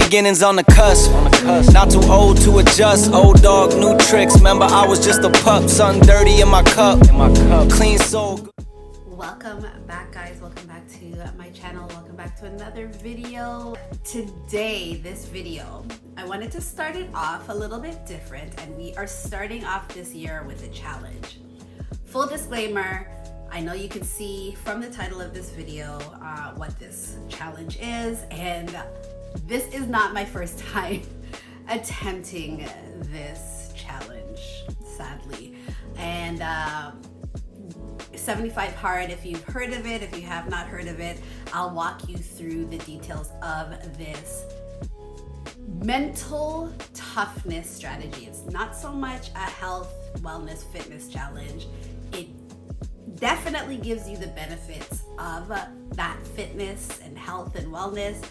beginnings on the cusp. Not too old to adjust. Old dog, new tricks. Remember, I was just a pup. Something dirty in my cup. Clean soul. Welcome back, guys. Welcome back to my channel. Welcome back to another video. Today, this video, I wanted to start it off a little bit different, and we are starting off this year with a challenge. Full disclaimer, I know you can see from the title of this video what this challenge is, and this is not my first time attempting this challenge, sadly. And 75 Hard, if you've heard of it, if you have not heard of it, I'll walk you through the details of this mental toughness strategy. It's not so much a health, wellness, fitness challenge. It definitely gives you the benefits of that fitness and health and wellness,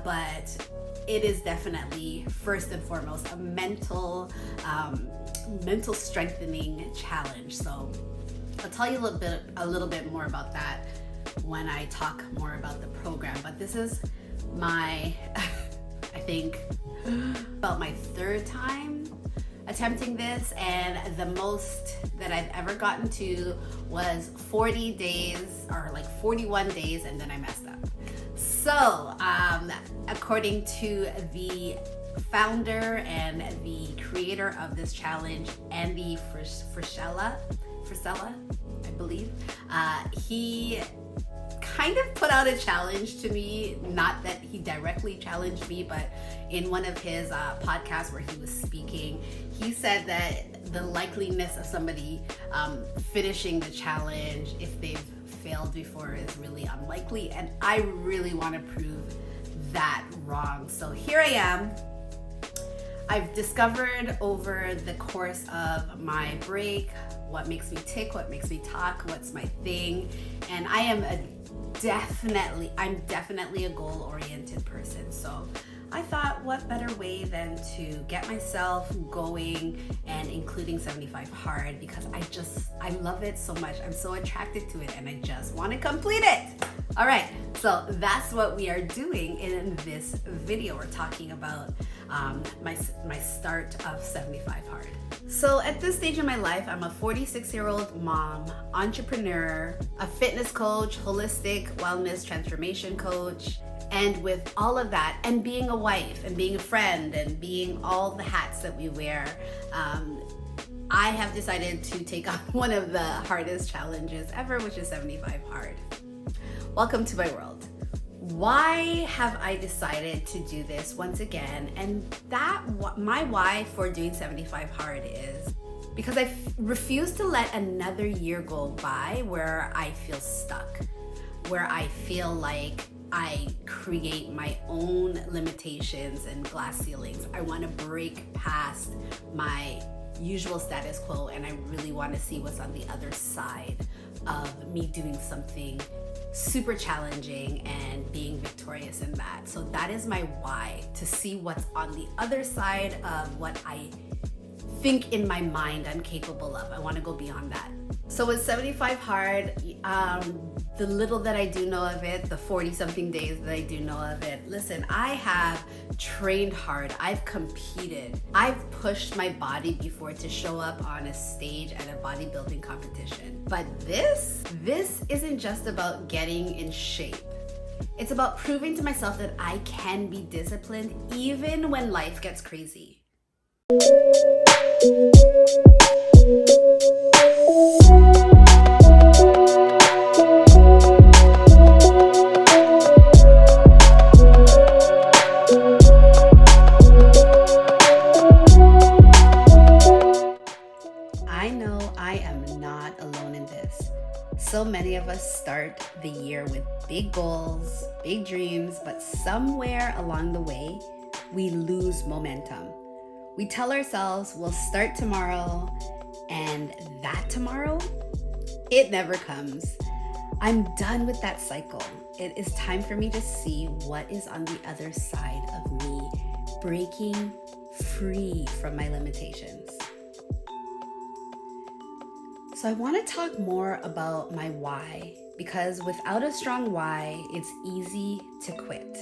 but it is definitely first and foremost a mental strengthening challenge. So I'll tell you a little bit more about that when I talk more about the program. But this is my, I think, about my third time attempting this, and the most that I've ever gotten to was 40 days or like 41 days, and then I messed up. So according to the founder and the creator of this challenge, Andy Frisella, I believe, he kind of put out a challenge to me. Not that he directly challenged me, but in one of his podcasts where he was speaking, he said that the likeliness of somebody finishing the challenge if they've failed before is really unlikely, and I really want to prove that wrong. So here I am. I've discovered over the course of my break what makes me tick, what makes me talk, what's my thing, and I'm definitely a goal-oriented person. So I thought, what better way than to get myself going and including 75 Hard, because I love it so much. I'm so attracted to it and I just want to complete it. All right, so that's what we are doing in this video. We're talking about my start of 75 Hard. So at this stage in my life, I'm a 46-year-old mom, entrepreneur, a fitness coach, holistic wellness transformation coach. And with all of that, and being a wife, and being a friend, and being all the hats that we wear, I have decided to take on one of the hardest challenges ever, which is 75 Hard. Welcome to my world. Why have I decided to do this once again? And my why for doing 75 Hard is because I refuse to let another year go by where I feel stuck, where I feel like I create my own limitations and glass ceilings. I want to break past my usual status quo, and I really want to see what's on the other side of me doing something super challenging and being victorious in that. So that is my why, to see what's on the other side of what I think in my mind I'm capable of. I want to go beyond that. So with 75 Hard, the little that I do know of it, the 40-something days that I do know of it, listen, I have trained hard. I've competed. I've pushed my body before to show up on a stage at a bodybuilding competition. But this isn't just about getting in shape. It's about proving to myself that I can be disciplined even when life gets crazy. I know I am not alone in this. So many of us start the year with big goals, big dreams, but somewhere along the way, we lose momentum. We tell ourselves we'll start tomorrow, and that tomorrow, it never comes. I'm done with that cycle. It is time for me to see what is on the other side of me breaking free from my limitations. So I want to talk more about my why, because without a strong why, it's easy to quit.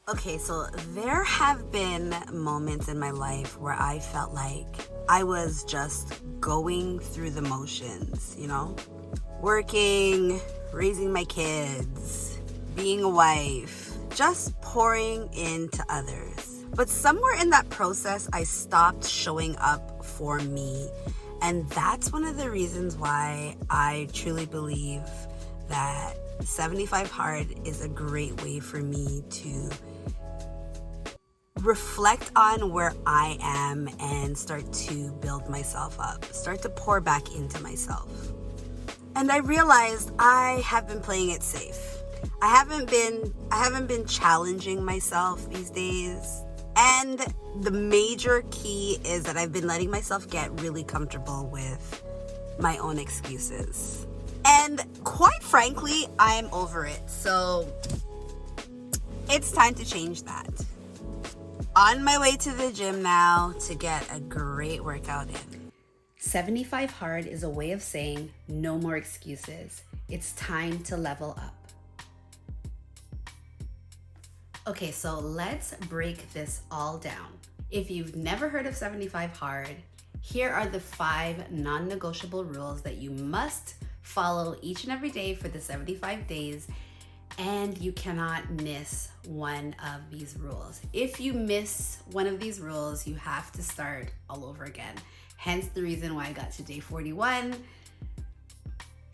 Okay, so there have been moments in my life where I felt like I was just going through the motions, you know? Working, raising my kids, being a wife, just pouring into others. But somewhere in that process, I stopped showing up for me. And that's one of the reasons why I truly believe that 75 Hard is a great way for me to reflect on where I am and start to build myself up, start to pour back into myself. And I realized I have been playing it safe. I haven't been challenging myself these days. And the major key is that I've been letting myself get really comfortable with my own excuses. And quite frankly, I'm over it. So it's time to change that. On my way to the gym now to get a great workout in. 75 Hard is a way of saying no more excuses. It's time to level up. Okay, so let's break this all down. If you've never heard of 75 Hard, here are the 5 non-negotiable rules that you must follow each and every day for the 75 days, and you cannot miss one of these rules. If you miss one of these rules, you have to start all over again. Hence the reason why I got to day 41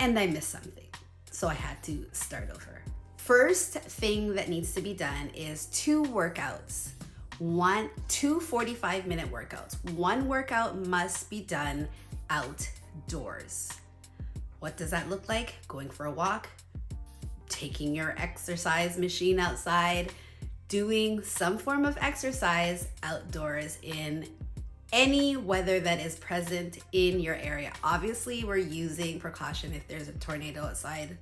and I missed something. So I had to start over. First thing that needs to be done is 2 workouts. 2 45-minute workouts. One workout must be done outdoors. What does that look like? Going for a walk, taking your exercise machine outside, doing some form of exercise outdoors in any weather that is present in your area. Obviously, we're using precaution if there's a tornado outside.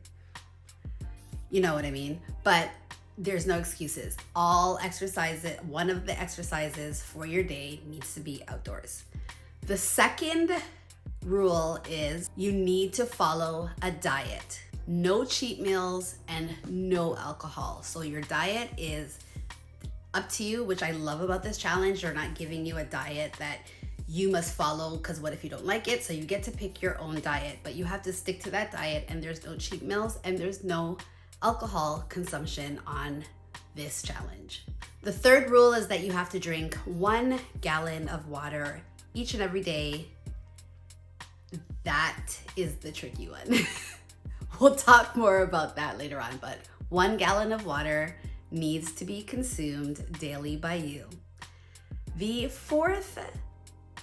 You know what I mean? But there's no excuses. All exercises, one of the exercises for your day needs to be outdoors. The second rule is you need to follow a diet. No cheat meals and no alcohol. So your diet is up to you, which I love about this challenge. They're not giving you a diet that you must follow, because what if you don't like it? So you get to pick your own diet, but you have to stick to that diet, and there's no cheat meals and there's no alcohol consumption on this challenge. The third rule is that you have to drink 1 gallon of water each and every day. That is the tricky one. We'll talk more about that later on, but 1 gallon of water needs to be consumed daily by you. The fourth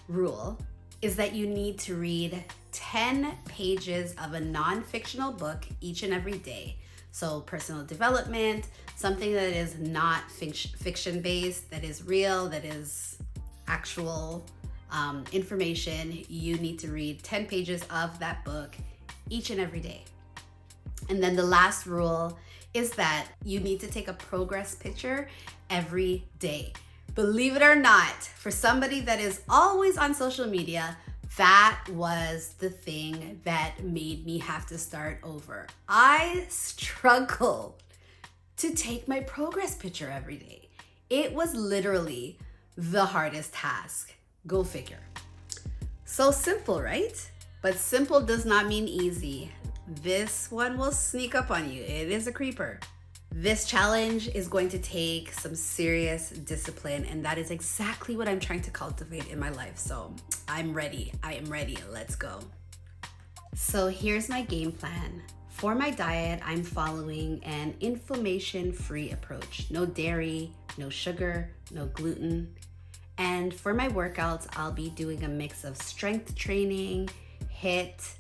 rule is that you need to read 10 pages of a non-fictional book each and every day. So personal development, something that is not fiction-based, that is real, that is actual information. You need to read 10 pages of that book each and every day. And then the last rule is that you need to take a progress picture every day. Believe it or not, for somebody that is always on social media, that was the thing that made me have to start over. I struggled to take my progress picture every day. It was literally the hardest task. Go figure. So simple, right? But simple does not mean easy. This one will sneak up on you. It is a creeper. This challenge is going to take some serious discipline, and that is exactly what I'm trying to cultivate in my life. So I'm ready. I am ready. Let's go. So here's my game plan. For my diet, I'm following an inflammation-free approach. No dairy, no sugar, no gluten. And for my workouts, I'll be doing a mix of strength training, HIIT,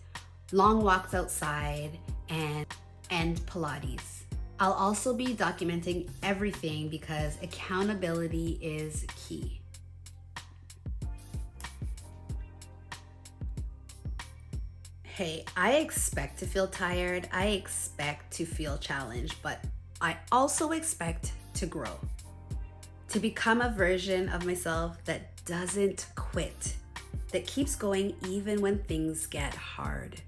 long walks outside, and Pilates. I'll also be documenting everything because accountability is key. Hey, I expect to feel tired. I expect to feel challenged, but I also expect to grow, to become a version of myself that doesn't quit, that keeps going even when things get hard.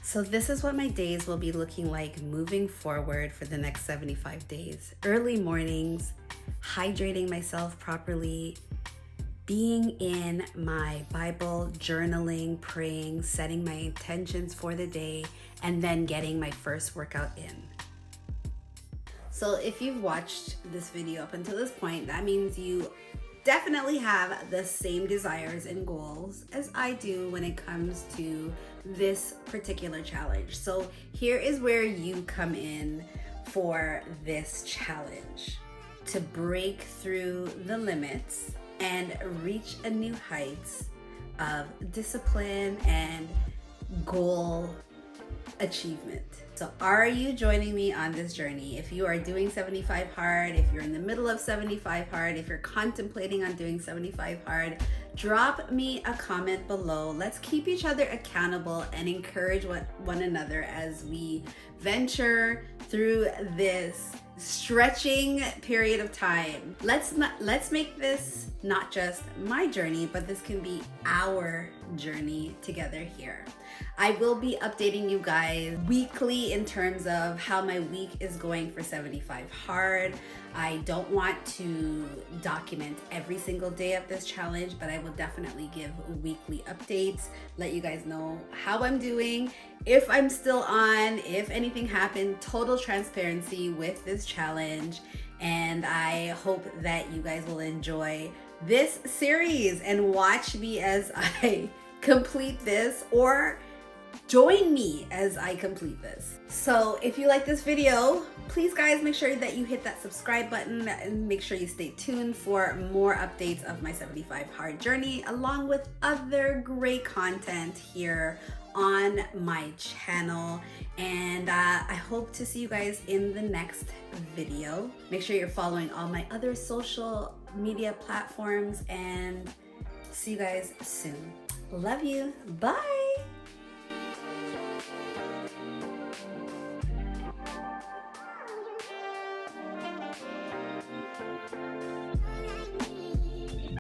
So this is what my days will be looking like moving forward for the next 75 days. Early mornings, hydrating myself properly, being in my Bible, journaling, praying, setting my intentions for the day, and then getting my first workout in. So if you've watched this video up until this point, that means you definitely have the same desires and goals as I do when it comes to this particular challenge. So here is where you come in for this challenge: to break through the limits and reach a new heights of discipline and goal achievement. So are you joining me on this journey? If you are doing 75 hard, if you're in the middle of 75 hard, if you're contemplating on doing 75 hard, drop me a comment below. Let's keep each other accountable and encourage one another as we venture through this stretching period of time. Let's make this not just my journey, but this can be our journey together here. I will be updating you guys weekly in terms of how my week is going for 75 hard. I don't want to document every single day of this challenge, but I will definitely give weekly updates, let you guys know how I'm doing, if I'm still on, if anything happened, total transparency with this challenge. And I hope that you guys will enjoy this series and watch me as I complete this, or join me as I complete this. So if you like this video, please guys make sure that you hit that subscribe button and make sure you stay tuned for more updates of my 75 hard journey, along with other great content here on my channel. And I hope to see you guys in the next video. Make sure you're following all my other social media platforms, and see you guys soon. Love you. Bye.